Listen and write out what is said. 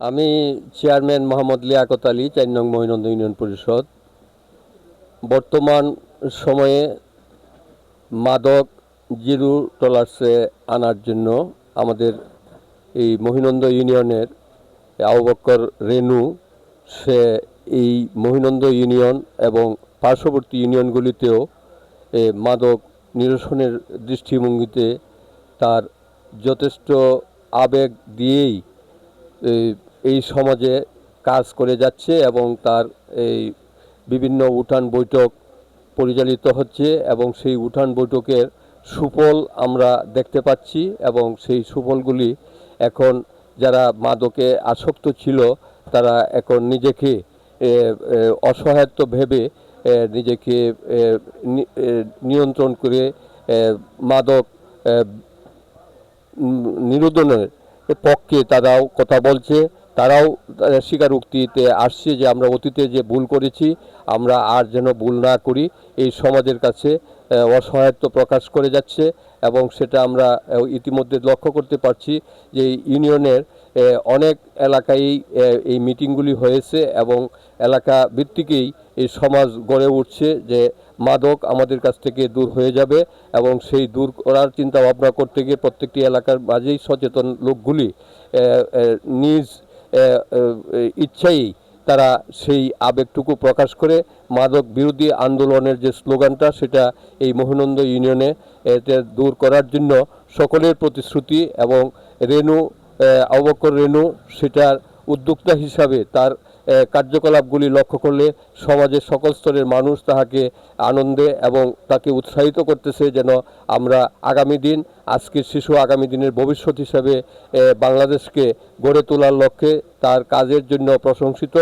আমি চেয়ারম্যান মোহাম্মদ লিয়াকত আলী, ৪ নং মহিনন্দ ইউনিয়ন পরিষদ। বর্তমান সময়ে মাদক জিরো টলারেন্সে আনার জন্য আমাদের এই মহিনন্দ ইউনিয়নের আবু বক্কর রেনু, সে এই মহিনন্দ ইউনিয়ন এবং পার্শ্ববর্তী ইউনিয়নগুলিতেও মাদক নিরসনের দৃষ্টিভঙ্গিতে তার যথেষ্ট আবেগ দিয়েই এই সমাজে কাজ করে যাচ্ছে এবং তার এই বিভিন্ন উঠান বৈঠক পরিচালিত হচ্ছে এবং সেই উঠান বৈঠকের সুফল আমরা দেখতে পাচ্ছি এবং সেই সুফলগুলি এখন যারা মাদকে আসক্ত ছিল তারা এখন নিজেকে অসহায়ত্ব ভেবে নিজেকে নিয়ন্ত্রণ করে মাদক নিরোধনের পক্ষে তারাও কথা বলছে। তারাও স্বীকারোক্তিতে আসছে যে আমরা অতীতে যে ভুল করেছি আমরা আর যেন ভুল না করি, এই সমাজের কাছে অসহায়ত্ব প্রকাশ করে যাচ্ছে এবং সেটা আমরা ইতিমধ্যে লক্ষ্য করতে পারছি যে ইউনিয়নের অনেক এলাকায় এই মিটিংগুলি হয়েছে এবং এলাকা ভিত্তিকেই এই সমাজ গড়ে উঠছে যে মাদক আমাদের কাছ থেকে দূর হয়ে যাবে এবং সেই দূর করার চিন্তা ভাবনা করতে গিয়ে প্রত্যেকটি এলাকার মাঝেই সচেতন লোকগুলি নিজ ইচ্ছাই তারা সেই আবেগটুকু প্রকাশ করে মাদক বিরোধী আন্দোলনের যে স্লোগানটা সেটা এই মহিনন্দ ইউনিয়নে দূর করার জন্য সকলের প্রতিশ্রুতি এবং রেনু, আবু বক্কর রেনু সেটার উদ্যোক্তা হিসাবে তার কার্যকলাপগুলি লক্ষ্য করলে সমাজের সকল স্তরের মানুষ তাহাকে আনন্দে এবং তাকে উৎসাহিত করতেছে যেন আমরা আগামী দিন, আজকের শিশু আগামী দিনের ভবিষ্যৎ হিসাবে বাংলাদেশকে গড়ে তোলার লক্ষ্যে তার কাজের জন্য প্রশংসিত।